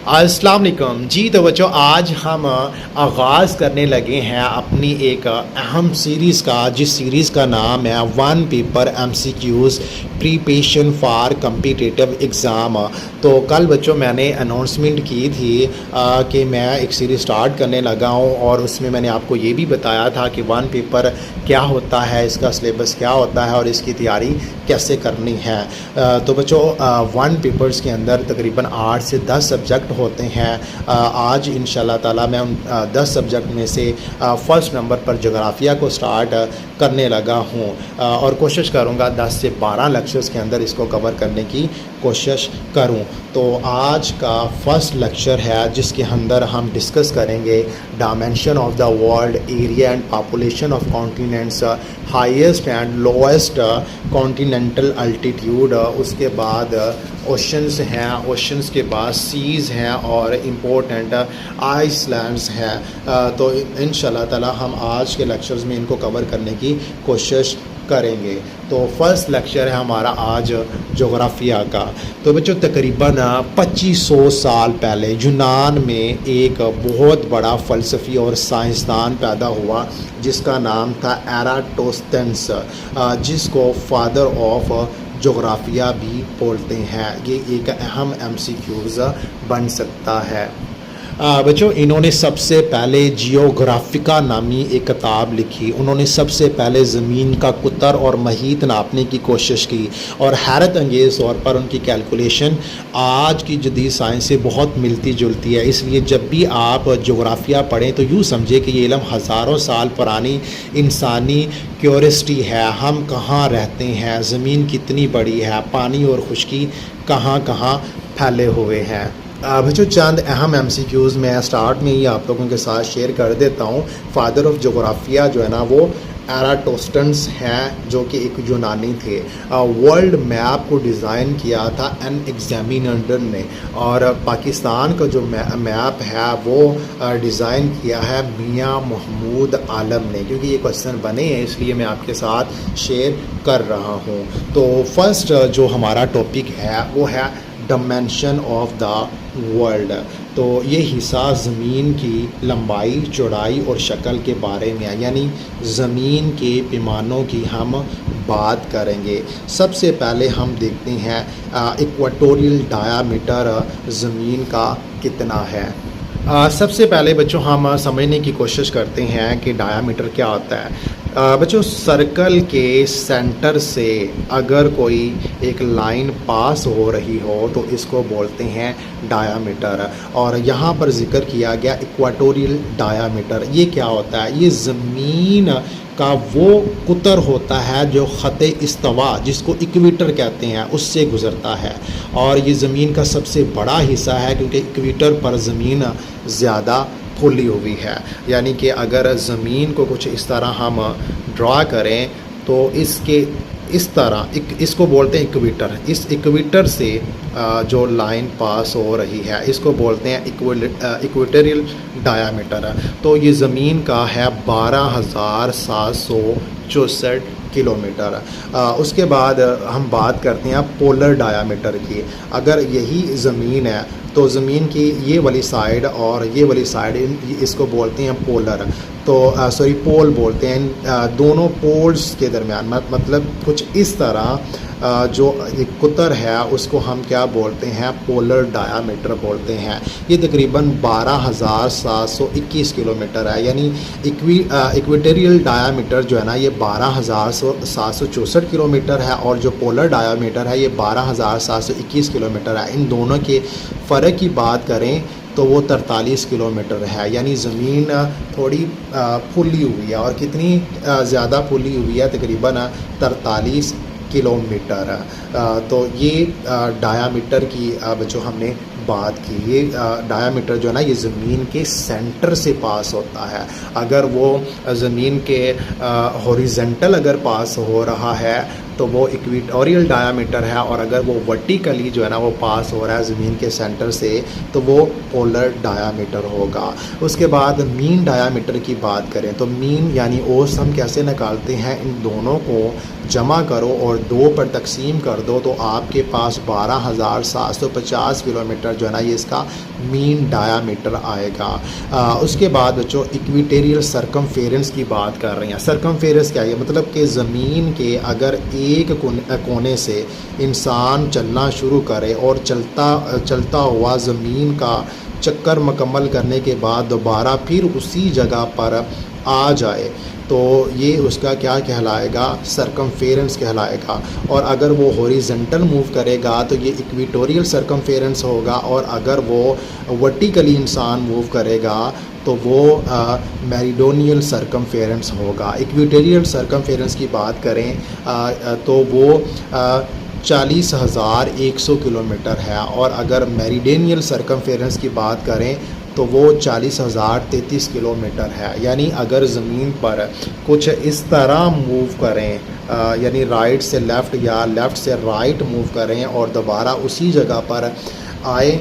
अस्सलाम वालेकुम जी। तो बच्चों आज हम आगाज़ करने लगे हैं अपनी एक अहम सीरीज़ का, जिस सीरीज़ का नाम है one paper MCQs preparation for competitive exam. तो कल बच्चों मैंने अनाउंसमेंट की थी कि मैं एक सीरीज़ स्टार्ट करने लगा हूँ, और उसमें मैंने आपको ये भी बताया था कि वन पेपर क्या होता है, इसका सिलेबस क्या होता है और इसकी तैयारी कैसे करनी है। तो बच्चों वन पेपर्स के अंदर तकरीबन 8 से 10 सब्जेक्ट होते हैं। आज इंशाल्लाह ताला मैं उन 10 सब्जेक्ट में से फ़र्स्ट नंबर पर जोग्राफ़िया को स्टार्ट करने लगा हूँ, और कोशिश करूँगा 10 से 12 लेक्चर्स के अंदर इसको कवर करने की कोशिश करूँ। तो आज का फ़र्स्ट लेक्चर है जिसके अंदर हम डिस्कस करेंगे dimension of the world, area and population of continents, highest and lowest continental altitude. उसके बाद ओशंस हैं, ओशंस के बाद सीज़ हैं और इम्पोर्टेंट आइसलैंड्स हैं। तो इंशाल्लाह ताला हम आज के लेक्चर्स में इनको कवर करने की कोशिश करेंगे। तो फर्स्ट लेक्चर है हमारा आज जोग्राफ़िया का। तो बच्चों तकरीबन 2500 साल पहले यूनान में एक बहुत बड़ा फ़लसफ़ी और साइंसदान पैदा हुआ जिसका नाम था एराटोस्थेनेस, जिसको फादर ऑफ जोग्राफ़िया भी बोलते हैं। ये एक अहम एमसीक्यूज़ बन सकता है। बच्चों इन्होंने सबसे पहले जियोग्राफिका नामी एक किताब लिखी। उन्होंने सबसे पहले ज़मीन का कुतर और महीत नापने की कोशिश की, और हैरत अंगेज़ तौर पर उनकी कैलकुलेशन आज की जदीद साइंस से बहुत मिलती जुलती है। इसलिए जब भी आप जोग्राफ़िया पढ़ें तो यूँ समझे कि ये इल्म हज़ारों साल पुरानी इंसानी क्यूरियोसिटी है। हम कहाँ रहते हैं, ज़मीन कितनी बड़ी है, पानी और खुश्की कहाँ कहाँ फैले हुए हैं। बच्चों चंद अहम एमसीक्यूज़ मैं स्टार्ट में ही आप लोगों के साथ शेयर कर देता हूँ। फादर ऑफ जोग्राफ़िया जो है ना वो एराटोस्थेनेस हैं, जो कि एक यूनानी थे। वर्ल्ड मैप को डिज़ाइन किया था एन एग्जामिनर ने, और पाकिस्तान का जो मैप है वो डिज़ाइन किया है मियाँ महमूद आलम ने। क्योंकि ये क्वेश्चन बने हैं इसलिए मैं आपके साथ शेयर कर रहा हूँ। तो फर्स्ट जो हमारा टॉपिक है वो है डायमेंशन ऑफ द वर्ल्ड। तो ये हिस्सा ज़मीन की लंबाई, चौड़ाई और शक्ल के बारे में है, यानी ज़मीन के पैमानों की हम बात करेंगे। सबसे पहले हम देखते हैं इक्वाटोरियल डायामीटर ज़मीन का कितना है। सबसे पहले बच्चों हम समझने की कोशिश करते हैं कि डायामीटर क्या होता है। बच्चों सर्कल के सेंटर से अगर कोई एक लाइन पास हो रही हो तो इसको बोलते हैं डायामीटर, और यहाँ पर जिक्र किया गया इक्वाटोरियल डायामीटर। ये क्या होता है? ये ज़मीन का वो कुतर होता है जो ख़त इस्तवा, जिसको इक्वेटर कहते हैं, उससे गुज़रता है, और ये ज़मीन का सबसे बड़ा हिस्सा है क्योंकि इक्वेटर पर ज़मीन ज़्यादा फुली हुई है। यानी कि अगर ज़मीन को कुछ इस तरह हम ड्रा करें तो इसके इस तरह इसको बोलते हैं इक्वेटर। इस इक्वेटर से जो लाइन पास हो रही है इसको बोलते हैं इक्वेटोरियल डायामीटर। तो ये ज़मीन का है 12,764 किलोमीटर। उसके बाद हम बात करते हैं पोलर डायामीटर की। अगर यही ज़मीन है तो ज़मीन की ये वाली साइड और ये वाली साइड इसको बोलते हैं पोलर। तो सॉरी पोल बोलते हैं। दोनों पोल्स के दरमियान मतलब कुछ इस तरह जो एक कुतर है उसको हम क्या बोलते हैं? पोलर डायामीटर बोलते हैं। ये तकरीबन 12,721 किलोमीटर है। यानी इक्वेटोरियल डायामीटर जो है ना ये 12,764 किलोमीटर है, और जो पोलर डायामीटर है ये 12,721 किलोमीटर है। इन दोनों के फ़र्क की बात करें तो वो 43 किलोमीटर है। यानी ज़मीन थोड़ी फुली हुई है, और कितनी ज़्यादा फुली हुई है? तकरीबन 43 किलोमीटर। तो ये डायामीटर की जो हमने बात की, ये डायामीटर जो है ना ये ज़मीन के सेंटर से पास होता है। अगर वो ज़मीन के हॉरिजेंटल अगर पास हो रहा है तो वो इक्वेटोरियल डायामीटर है, और अगर वो वर्टिकली जो है ना वो पास हो रहा है ज़मीन के सेंटर से तो वो पोलर डायामीटर होगा। उसके बाद मीन डायामीटर की बात करें तो मीन यानी औसत हम कैसे निकालते हैं, इन दोनों को जमा करो और 2 पर तकसीम कर दो तो आपके पास 12,750 किलोमीटर जो है ना ये इसका मीन डायामीटर आएगा। उसके बाद बच्चों इक्वेटोरियल सरकमफेरेंस की बात कर रहे हैं। सरकमफेरेंस क्या है, मतलब कि ज़मीन के अगर एक कोने से इंसान चलना शुरू करे और चलता हुआ ज़मीन का चक्कर मुकम्मल करने के बाद दोबारा फिर उसी जगह पर आ जाए तो ये उसका क्या कहलाएगा, सरकमफेरेंस कहलाएगा। और अगर वो हॉरिजॉन्टल मूव करेगा तो ये इक्वेटोरियल सरकमफेरेंस होगा, और अगर वो वर्टिकली इंसान मूव करेगा तो वो मेरिडोनियल सरकमफेरेंस होगा। इक्वेटोरियल सरकमफेरेंस की बात करें तो वो 40,100 किलोमीटर है, और अगर मेरिडियनल सरकमफेरेंस की बात करें तो वो 40,033 किलोमीटर है। यानी अगर ज़मीन पर कुछ इस तरह मूव करें यानी राइट से लेफ़्ट या लेफ़्ट से राइट मूव करें और दोबारा उसी जगह पर आए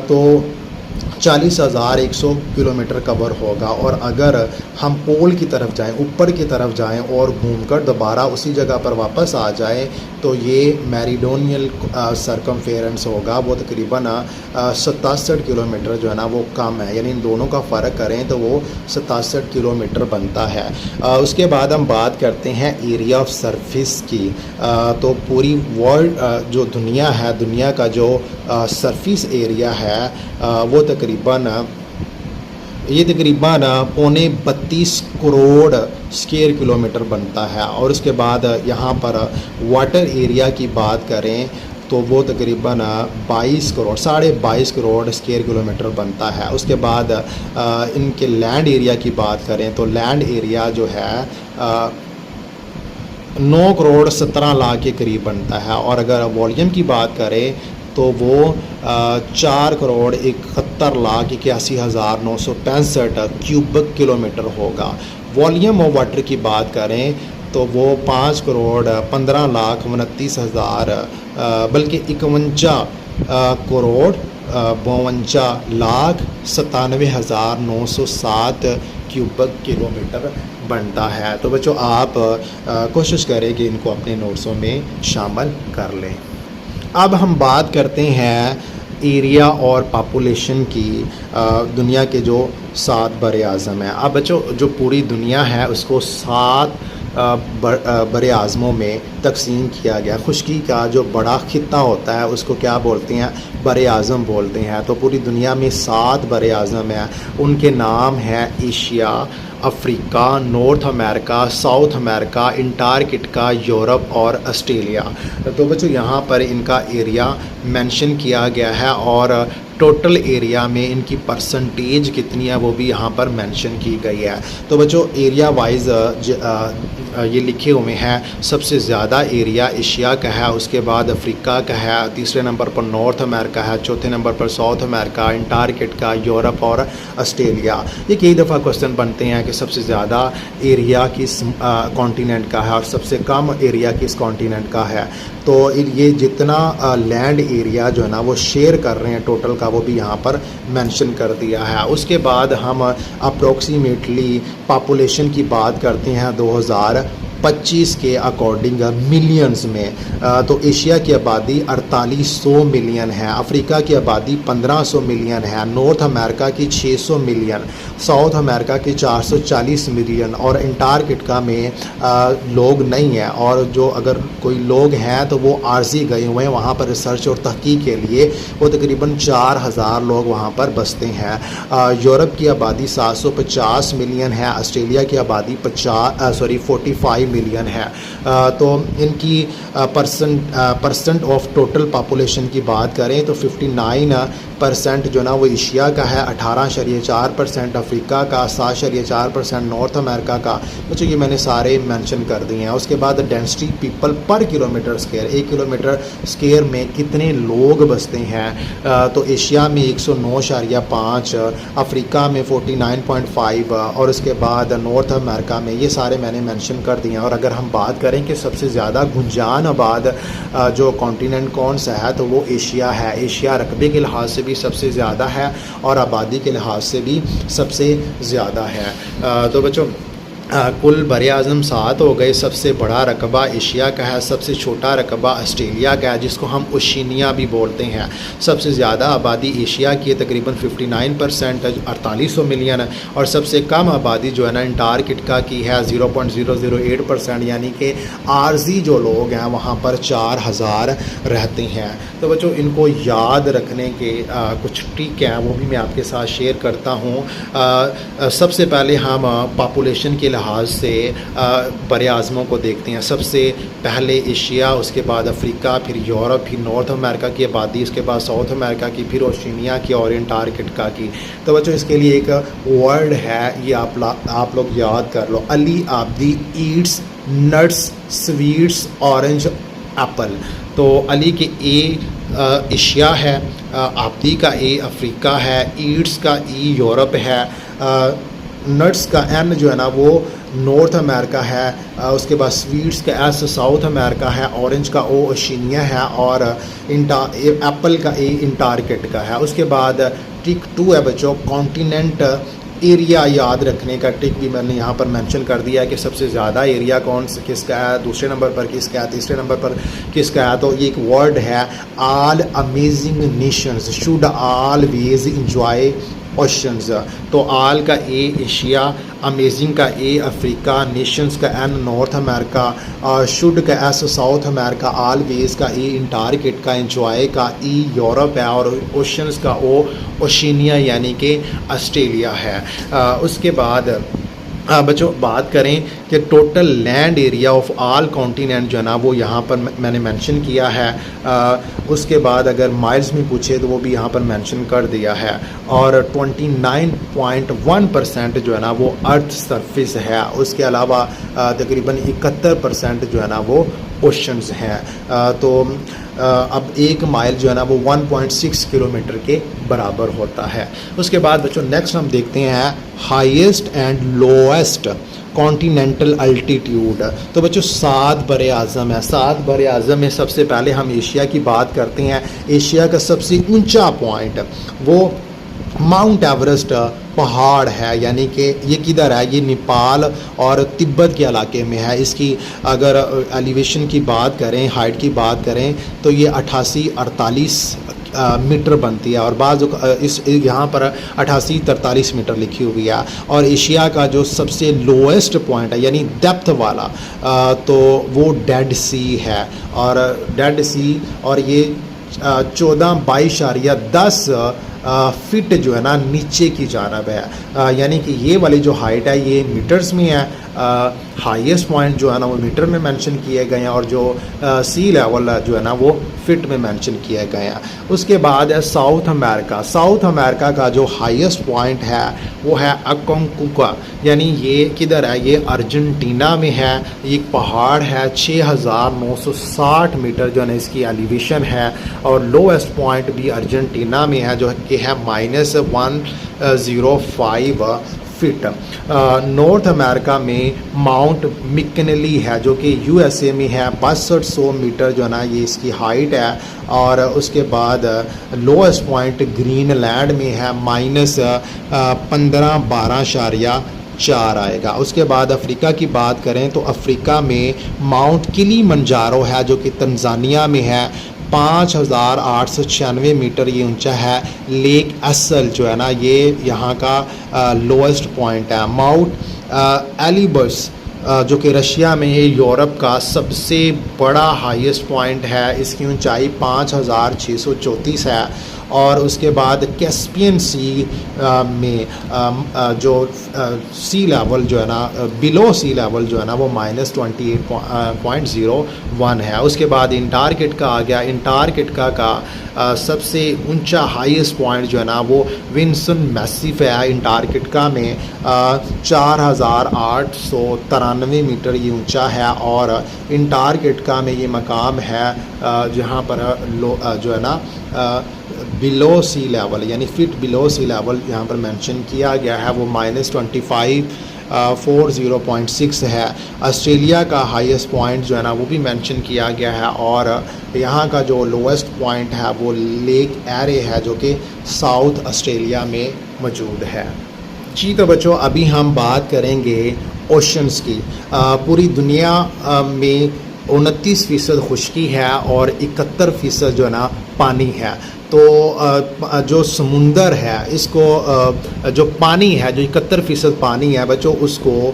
तो 40,100 किलोमीटर कवर होगा। और अगर हम पोल की तरफ जाएं, ऊपर की तरफ जाएं और घूमकर दोबारा उसी जगह पर वापस आ जाएं तो ये मेरिडोनियल सरकमफेरेंस होगा, वो तकरीबन 67 किलोमीटर जो है ना वो कम है। यानी इन दोनों का फ़र्क करें तो वो 67 किलोमीटर बनता है। उसके बाद हम बात करते हैं एरिया ऑफ सरफेस की। तो पूरी वर्ल्ड जो दुनिया है, दुनिया का जो सरफेस एरिया है वो तकरीबन 32 करोड़ स्क्वायर किलोमीटर बनता है। और उसके बाद यहाँ पर वाटर एरिया की बात करें तो वो तकरीबन 22 करोड़ 22.5 करोड़ स्क्वायर किलोमीटर बनता है। उसके बाद इनके लैंड एरिया की बात करें तो लैंड एरिया जो है 9 करोड़ 17 लाख के करीब बनता है। और अगर वॉल्यूम की बात करें तो वो 4 करोड़ 71 लाख 81,965 क्यूबिक किलोमीटर होगा। वॉल्यूम ऑफ वाटर की बात करें तो वो 5 करोड़ 15 लाख 29 हज़ार बल्कि 51 करोड़ 52 लाख 97,907 क्यूबिक किलोमीटर बनता है। तो बच्चों आप कोशिश करें कि इनको अपने नोट्सों में शामिल कर लें। अब हम बात करते हैं एरिया और पॉपुलेशन की। दुनिया के जो 7 बड़े आज़म हैं। अब बच्चों जो पूरी दुनिया है उसको 7 बड़े आज़मों में तकसीम किया गया। खुश्की का जो बड़ा खित्ता होता है उसको क्या बोलते हैं, बड़े आज़म बोलते हैं। तो पूरी दुनिया में 7 बड़े आज़म हैं। उनके नाम हैं Asia, Africa, north America, south America, Antarctica, Europe और ऑस्ट्रेलिया। तो बच्चों यहाँ पर इनका एरिया मेंशन किया गया है और टोटल एरिया में इनकी परसेंटेज कितनी है वो भी यहाँ पर मेंशन की गई है। तो बच्चों एरिया वाइज ये लिखे हुए हैं। सबसे ज़्यादा एरिया एशिया का है, उसके बाद अफ्रीका का है, तीसरे नंबर पर नॉर्थ अमेरिका है, चौथे नंबर पर साउथ अमेरिका, अंटार्कटिका, यूरोप और ऑस्ट्रेलिया। ये कई दफ़ा क्वेश्चन बनते हैं कि सबसे ज़्यादा एरिया किस कॉन्टिनेंट का है और सबसे कम एरिया किस कॉन्टिनेंट का है। तो ये जितना लैंड एरिया जो है ना वो शेयर कर रहे हैं टोटल का वो भी यहाँ पर मेंशन कर दिया है। उसके बाद हम अप्रोक्सीमेटली पॉपुलेशन की बात करते हैं 2025 के अकॉर्डिंग मिलियंस में। तो एशिया की आबादी 4800 मिलियन है, अफ्रीका की आबादी 1500 मिलियन है, नॉर्थ अमेरिका की 600 मिलियन, साउथ अमेरिका की 440 मिलियन और अंटार्कटिका में लोग नहीं हैं। और जो अगर कोई लोग हैं तो वो आर्जी गए हुए हैं वहाँ पर रिसर्च और तहकीक के लिए। वो तकरीबन 4000 लोग वहाँ पर बसते हैं। यूरोप की आबादी 750 मिलियन है, ऑस्ट्रेलिया की आबादी 45 मिलियन है। तो इनकी परसेंट ऑफ टोटल पॉपुलेशन की बात करें तो 59% जो ना वो एशिया का है, 18.4% अफ्रीका का, 7.4% नॉर्थ अमेरिका का। बच्चों ये मैंने सारे मेंशन कर दिए हैं। उसके बाद डेंसिटी पीपल पर किलोमीटर स्क्वायर, 1 किलोमीटर स्क्वायर में कितने लोग बसते हैं। तो एशिया में 109.5, अफ्रीका में 49.5 और उसके बाद नॉर्थ अमेरिका में, ये सारे मैंने मेंशन कर दिए हैं। और अगर हम बात करें कि सबसे ज़्यादा गुंजान आबाद जो कॉन्टिनेंट कौन सा है, तो वो एशिया है। एशिया रकबे के लिहाज से भी सबसे ज़्यादा है और आबादी के लिहाज से भी सबसे ज़्यादा है। तो बच्चों कुल बर-ए-आज़म 7 हो गए। सबसे बड़ा रकबा एशिया का है, सबसे छोटा रकबा ऑस्ट्रेलिया का है, जिसको हम ओशिनिया भी बोलते हैं। सबसे ज़्यादा आबादी एशिया की है, तकरीबन 59% 4800 मिलियन, और सबसे कम आबादी जो है ना अंटार्कटिका की है 0.008%, यानी कि आरजी जो लोग हैं वहाँ पर 4000 रहते हैं। तो बच्चों इनको याद रखने के कुछ ट्रिक हैं, वो भी मैं आपके साथ शेयर करता हूँ। सबसे पहले हम पॉपुलेशन के लिहाज से बर-ए-आज़मों को देखते हैं। सबसे पहले एशिया, उसके बाद अफ्रीका, फिर यूरोप, फिर नॉर्थ अमेरिका की आबादी, उसके बाद साउथ अमेरिका की, फिर ओशिनिया की और अंटार्कटिका की। तो बच्चों इसके लिए एक वर्ड है, ये आप लोग याद कर लो। Ali Abdi eats nuts sweets orange apple. तो अली के ए एशिया है, आब्दी का ए अफ्रीका है, ईट्स का ई यूरोप है, नट्स का एन जो है ना वो नॉर्थ अमेरिका है, उसके बाद स्वीट्स का एस साउथ अमेरिका है, ऑरेंज का ओ ओशिनिया है, और एप्पल का ए अंटार्कटिका है। उसके बाद ट्रिक 2 है बच्चों, कॉन्टिनेंट एरिया याद रखने का ट्रिक भी मैंने यहाँ पर मेंशन कर दिया है कि सबसे ज़्यादा एरिया किसका है, दूसरे नंबर पर किसका है, तीसरे नंबर पर किसका है। तो ये एक वर्ड है, all amazing Nations should always enjoy oceans. तो ऑल का ए एशिया, अमेजिंग का ए अफ्रीका, नेशंस का एन नॉर्थ अमेरिका, और शुड का एस साउथ अमेरिका, ऑलवेज का ए अंटार्कटिका, एंजॉय का ई यूरोप है, और ओशंस का ओ ओशिनिया यानी कि ऑस्ट्रेलिया है। उसके बाद बच्चों बात करें कि total land area of all continent जो है ना वो यहाँ पर मैंने मेंशन किया है। उसके बाद अगर माइल्स में पूछे तो वो भी यहाँ पर मेंशन कर दिया है। और 29.1% जो है ना वो अर्थ सरफेस है। उसके अलावा तकरीबन 71% जो है ना वो ओशंस हैं। तो अब 1 माइल जो है ना वो 1.6 किलोमीटर के बराबर होता है। उसके बाद बच्चों नेक्स्ट हम देखते हैं highest and lowest continental altitude. तो बच्चों 7 बर-ए-आज़म है। 7 बर-ए-आज़म में सबसे पहले हम एशिया की बात करते हैं। एशिया का सबसे ऊंचा पॉइंट वो माउंट एवरेस्ट पहाड़ है, यानी कि ये किधर है, ये नेपाल और तिब्बत के इलाके में है। इसकी अगर एलिवेशन की बात करें, हाइट की बात करें, तो ये 88-48 मीटर बनती है, और बाद इस यहाँ पर 88-43 मीटर लिखी हुई है। और एशिया का जो सबसे लोएस्ट पॉइंट है यानी डेप्थ वाला तो वो डेड सी है, और डेड सी और ये 14-22.10 फिट जो है ना नीचे की जानब है। यानी कि ये वाली जो हाइट है ये मीटर्स में है। हाईएस्ट पॉइंट जो है ना वो मीटर में मेंशन किए गए हैं, और जो सी लेवल जो है ना वो फिट में मेंशन किए गए हैं। उसके बाद है साउथ अमेरिका। साउथ अमेरिका का जो हाईएस्ट पॉइंट है वो है अकोंकुका, यानी ये किधर है, ये अर्जेंटीना में है। एक पहाड़ है, 6960 मीटर जो है ना इसकी एलिवेशन है, और लोएस्ट पॉइंट भी अर्जेंटीना में है जो कि है -105 फिट। नॉर्थ अमेरिका में माउंट मिकनली है जो कि यूएसए में है, 6200 मीटर जो है ना ये इसकी हाइट है। और उसके बाद लोएस्ट पॉइंट ग्रीनलैंड में है, -15-12.4 आएगा। उसके बाद अफ्रीका की बात करें तो अफ्रीका में माउंट किलिमंजारो है जो कि तंजानिया में है, 5896 मीटर ये ऊंचा है। लेक असल जो है ना ये यहाँ का लोएस्ट पॉइंट है। माउंट एलिबस जो कि रशिया में है, यूरोप का सबसे बड़ा हाईएस्ट पॉइंट है। इसकी ऊंचाई 5634 है। और उसके बाद कैस्पियन सी में जो सी लेवल जो है ना बिलो सी लेवल जो है ना वो -28.01 है। उसके बाद अंटार्कटिका आ गया। अंटार्कटिका का सबसे ऊंचा हाईएस्ट पॉइंट जो है ना वो विंसन मैसिव है। अंटार्कटिका में 4893 मीटर ये ऊंचा है। और अंटार्कटिका में ये मकाम है जहाँ पर जो है ना बिलो सी लेवल यानी फिट बिलो सी लेवल यहाँ पर मेंशन किया गया है, वो -25 40.6 है। ऑस्ट्रेलिया का हाईएस्ट पॉइंट जो है ना वो भी मेंशन किया गया है, और यहाँ का जो लोएस्ट पॉइंट है वो लेक एरे है जो कि साउथ ऑस्ट्रेलिया में मौजूद है। जी तो बच्चों, अभी हम बात करेंगे ओशंस की। पूरी दुनिया में 29% खुश्की है और 71% जो है ना पानी है। तो जो समुंदर है इसको जो पानी है, जो 71% पानी है बच्चों, उसको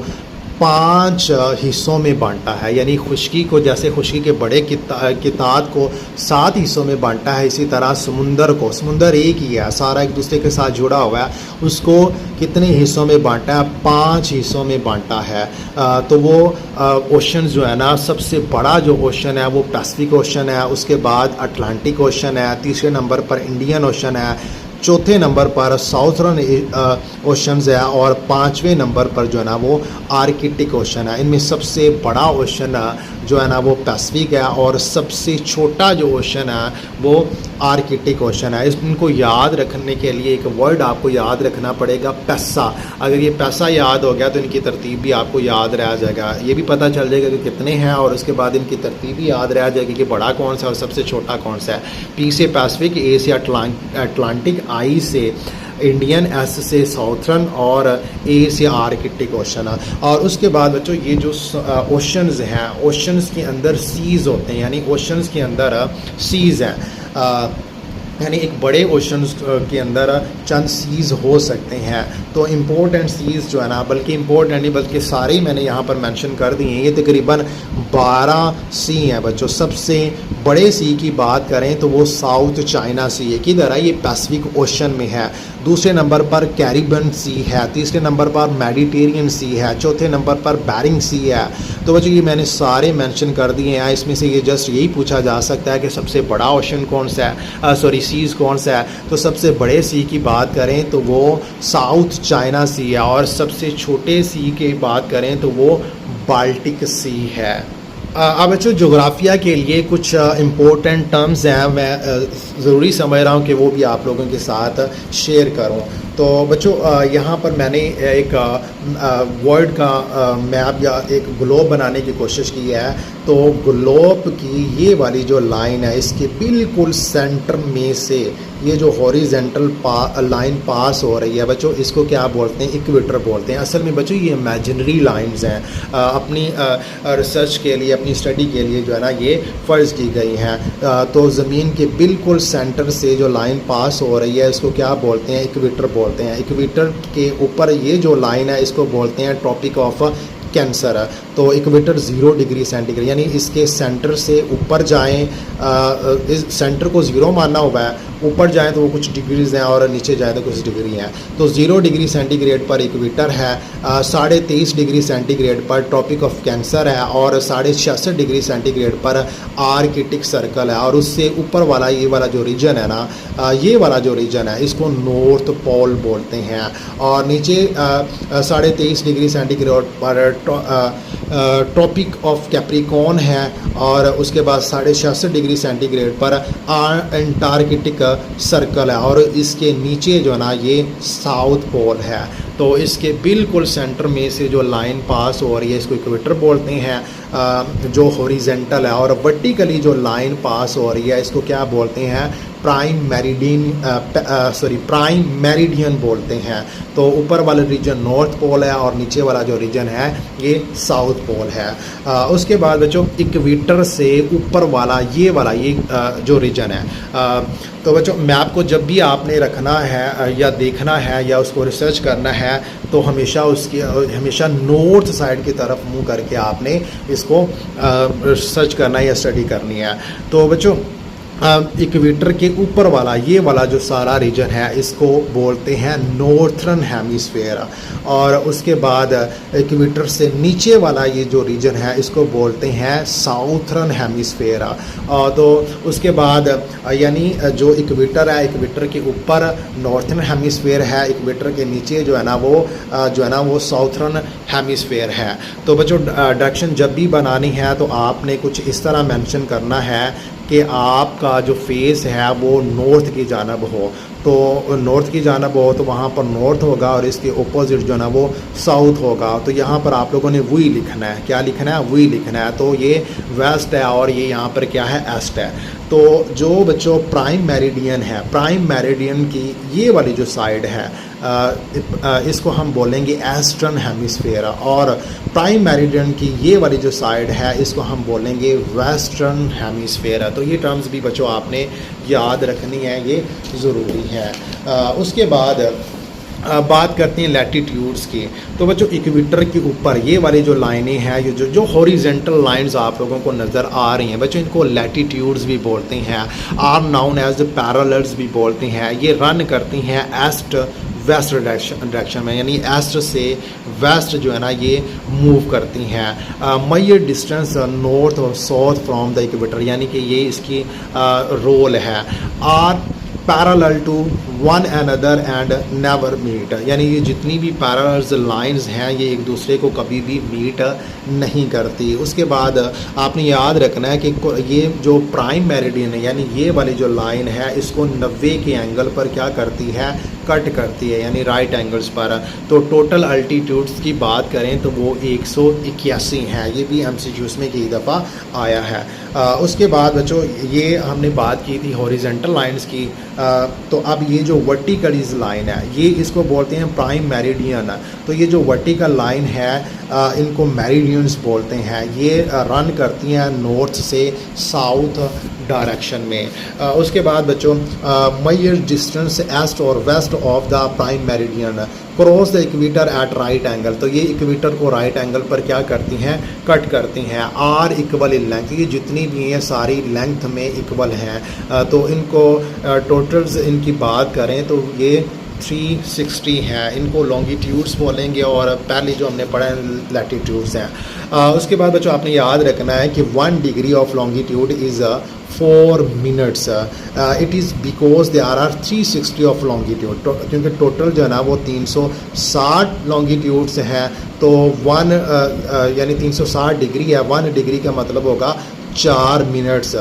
5 हिस्सों में बांटा है। यानी खुश्की को, जैसे खुश्की के बड़े किताब को 7 हिस्सों में बांटा है, इसी तरह समुंदर को, समुंदर एक ही है, सारा एक दूसरे के साथ जुड़ा हुआ है, उसको कितने हिस्सों में बांटा है? 5 हिस्सों में बांटा है। तो वो ओशन जो है ना, सबसे बड़ा जो ओशन है वो पैसिफिक ओशन है, उसके बाद अटलांटिक ओशन है, तीसरे नंबर पर इंडियन ओशन है, चौथे नंबर पर साउथर्न ओशंस है, और 5वें नंबर पर जो है ना वो आर्कटिक ओशन है। इनमें सबसे बड़ा ओशन जो है ना वो पैसिफिक है, और सबसे छोटा जो ओशन है वो आर्कटिक ओशन है। इनको याद रखने के लिए एक वर्ड आपको याद रखना पड़ेगा, पैसा। अगर ये पैसा याद हो गया तो इनकी तरतीब भी आपको याद रह जाएगा, ये भी पता चल जाएगा कि कितने हैं, और उसके बाद इनकी तरतीब भी याद रह जाएगी कि बड़ा कौन सा और सबसे छोटा कौन सा है। पी से पैसिफिक, ए से अटलांटिक, आई से इंडियन, एस से साउथर्न, और ए से आर्कटिक ओशन। और उसके बाद बच्चों ये जो ओशंस हैं, ओशंस के अंदर सीज़ होते हैं, यानी ओशंस के अंदर सीज़ हैं, यानी एक बड़े ओशंस के अंदर चंद सीज़ हो सकते हैं। तो इम्पोर्टेंट सीज़ जो है ना, बल्कि इम्पोर्टेंट नहीं बल्कि सारे ही मैंने यहाँ पर मेंशन कर दिए हैं। ये तकरीबन 12 सी हैं बच्चों। सबसे बड़े सी की बात करें तो वो साउथ चाइना सी है, किधर है? ये पैसिफिक ओशन में है। दूसरे नंबर पर कैरिबियन सी है, तीसरे नंबर पर मेडिटेरियन सी है, चौथे नंबर पर बेरिंग सी है। तो बच्चों ये मैंने सारे मेंशन कर दिए हैं। इसमें से ये जस्ट यही पूछा जा सकता है कि सबसे बड़ा ओशन कौन सा है, सॉरी सीज़ कौन सा है। तो सबसे बड़े सी की बात करें तो वो साउथ चाइना सी है, और सबसे छोटे सी की बात करें तो वो बाल्टिक सी है। अब बच्चों जोग्राफिया के लिए कुछ इम्पोर्टेंट टर्म्स हैं, मैं ज़रूरी समझ रहा हूँ कि वो भी आप लोगों के साथ शेयर करूँ। तो बच्चों यहाँ पर मैंने एक वर्ल्ड का मैप या एक ग्लोब बनाने की कोशिश की है। तो ग्लोब की ये वाली जो लाइन है, इसके बिल्कुल सेंटर में से ये जो हॉरिजेंटल लाइन पास हो रही है बच्चों, इसको क्या बोलते हैं? इक्वेटर बोलते हैं। असल में बच्चों ये इमेजिनरी लाइंस हैं, अपनी रिसर्च के लिए, अपनी स्टडी के लिए जो है ना ये फ़र्ज़ की गई हैं। तो ज़मीन के बिल्कुल सेंटर से जो लाइन पास हो रही है इसको क्या बोलते हैं? इक्वेटर बोलते हैं। इक्वेटर के ऊपर ये जो लाइन है इसको बोलते हैं ट्रॉपिक ऑफ कैंसर। तो इक्वेटर 0 डिग्री सेंटीग्रेड, यानी इसके सेंटर से ऊपर जाएं, इस सेंटर को 0 मानना हुआ है, ऊपर जाएं तो वो कुछ डिग्रीज़ हैं और नीचे जाएं तो कुछ डिग्री हैं। तो 0 डिग्री सेंटीग्रेड पर इक्वेटर है, 23.5 डिग्री सेंटीग्रेड पर ट्रॉपिक ऑफ कैंसर है, और 66.5 डिग्री सेंटीग्रेड पर आर्कटिक सर्कल है। और उससे ऊपर वाला ये वाला जो रीजन है ना, ये वाला जो रीजन है इसको नॉर्थ पोल बोलते हैं। और नीचे 23.5 डिग्री सेंटीग्रेड पर ट्रॉपिक ऑफ कैप्रिकॉर्न है, और उसके बाद 66.5 डिग्री सेंटीग्रेड पर अंटार्कटिक सर्कल है, और इसके नीचे जो है ना ये साउथ पोल है। तो इसके बिल्कुल सेंटर में से जो लाइन पास हो रही है इसको इक्वेटर बोलते हैं, जो हॉरिजेंटल है। और वर्टिकली जो लाइन पास हो रही है इसको क्या बोलते हैं? प्राइम मेरिडियन बोलते हैं। तो ऊपर वाला रीजन नॉर्थ पोल है और नीचे वाला जो रीजन है ये साउथ पोल है। उसके बाद बच्चों इक्वेटर से ऊपर वाला ये जो रीजन है, तो बच्चों मैप को जब भी आपने रखना है या देखना है या उसको रिसर्च करना है तो हमेशा नॉर्थ साइड की तरफ मुंह करके आपने इसको रिसर्च करना है या स्टडी करनी है। तो बच्चों इक्वेटर के ऊपर वाला ये वाला जो सारा रीजन है इसको बोलते हैं नॉर्थर्न हेमिस्फीयर, और उसके बाद इक्वेटर से नीचे वाला ये जो रीजन है इसको बोलते हैं साउथर्न हेमिस्फीयर। तो उसके बाद यानी जो इक्वेटर है, इक्वेटर के ऊपर नॉर्थर्न हेमिस्फीयर है, इक्वेटर के नीचे जो है ना वो साउथर्न हेमिस्फीयर है। तो बच्चों डायरेक्शन जब भी बनानी है तो आपने कुछ इस तरह मेंशन करना है कि आपका जो फेस है वो नॉर्थ की जानब हो। तो नॉर्थ की जानब हो तो वहाँ पर नॉर्थ होगा और इसके अपोजिट जो है ना वो साउथ होगा। तो यहाँ पर आप लोगों ने वी लिखना है। क्या लिखना है? वी लिखना है। तो ये वेस्ट है और ये यहाँ पर क्या है? ईस्ट है। तो जो बच्चों प्राइम मेरिडियन है, प्राइम मेरिडियन की ये वाली जो साइड है इसको हम बोलेंगे ईस्टर्न हेमिस्फीयर, और प्राइम मेरिडियन की ये वाली जो साइड है इसको हम बोलेंगे वेस्टर्न हेमिस्फीयर। तो ये टर्म्स भी बच्चों आपने याद रखनी है, ये ज़रूरी है। उसके बाद बात करते हैं लैटिट्यूड्स की। तो बच्चों इक्वेटर के ऊपर ये वाली जो लाइनें हैं, ये जो हॉरिजेंटल लाइंस आप लोगों को नज़र आ रही हैं बच्चों, इनको लैटिट्यूड्स भी बोलते हैं, आर नाउन एज पैरेलल्स भी बोलते हैं। ये रन करती हैं ईस्ट वेस्ट डायरेक्शन में, यानी ईस्ट से वेस्ट जो है ना ये मूव करती हैं। मेजर डिस्टेंस नॉर्थ और साउथ फ्रॉम द इक्वेटर, यानी कि ये इसकी रोल है। Are parallel to one another and never meet, यानी ये जितनी भी पैरेलल्स लाइंस हैं ये एक दूसरे को कभी भी मीट नहीं करती। उसके बाद आपने याद रखना है कि ये जो प्राइम मेरिडियन है, यानी ये वाली जो लाइन है इसको 90 के एंगल पर क्या करती है? कट करती है, यानी राइट एंगल्स पर। तो टोटल अल्टीट्यूड्स की बात करें तो वो 181 है। ये भी MCQs में कई दफ़ा आया है। उसके बाद बच्चों ये हमने बात की थी हॉरिजेंटल लाइंस की। तो अब ये जो वर्टिकल लाइन है ये इसको बोलते हैं प्राइम मेरिडियन। तो ये जो वर्टिकल लाइन है इनको मेरिडियंस बोलते हैं। ये रन करती हैं नॉर्थ से साउथ डायरेक्शन में। उसके बाद बच्चों मेजर डिस्टेंस ईस्ट और west of the prime meridian cross the equator at right angle. तो ये इक्वेटर को राइट एंगल पर क्या करती हैं? कट करती हैं। आर इक्वल इन लेंथ, ये जितनी भी हैं सारी लेंथ में इक्वल हैं। तो इनको टोटल्स इनकी बात करें तो ये 360 हैं। इनको लॉन्गिट्यूड्स बोलेंगे और पहले जो हमने पढ़ा है लैटिट्यूड्स हैं। उसके बाद बच्चों आपने याद रखना है कि 1 degree of longitude is 4 minutes. It is because they are 360 of longitude, क्योंकि टोटल जो है ना वो 360 लॉन्गिट्यूड्स हैं। तो 1 यानी 360 डिग्री है, 1 डिग्री का मतलब होगा 4 मिनट्स,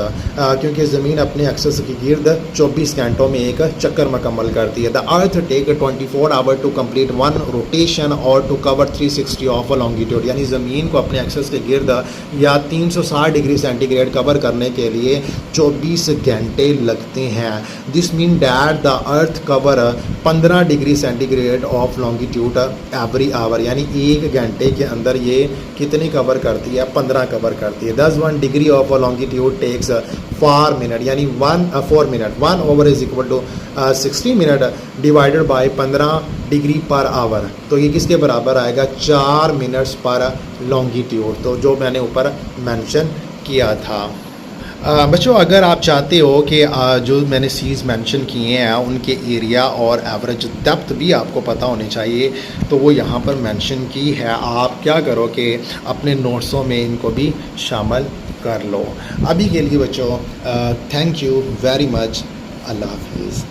क्योंकि ज़मीन अपने एक्सेस के गिर्द 24 घंटों में एक चक्कर मुकम्मल करती है। The earth take 24 hour to complete 1 rotation और टू कवर 360 ऑफ लॉन्गिट्यूड, यानी ज़मीन को अपने एक्सेस के गिर्द या 360 डिग्री सेंटीग्रेड कवर करने के लिए 24 घंटे लगते हैं। This mean that the earth cover 15 degree centigrade of longitude every hour, यानी 1 घंटे के अंदर ये कितनी कवर करती है? 15 कवर करती है। 1 degree of longitude takes 4 minute, यानी 4 minute 1 over is equal to 60 minute divided by 15 degree per hour. तो ये किसके बराबर आएगा? 4 मिनट्स पर लॉन्गिट्यूड, तो जो मैंने ऊपर मेंशन किया था। बच्चों अगर आप चाहते हो कि जो मैंने सीज़ मेंशन किए हैं उनके एरिया और एवरेज डेप्थ भी आपको पता होनी चाहिए, तो वो यहाँ पर मेंशन की है। आप क्या करो कि अपने नोट्सों में इनको भी शामिल कर लो। अभी के लिए बच्चों थैंक यू वेरी मच। अल्लाह हाफिज़।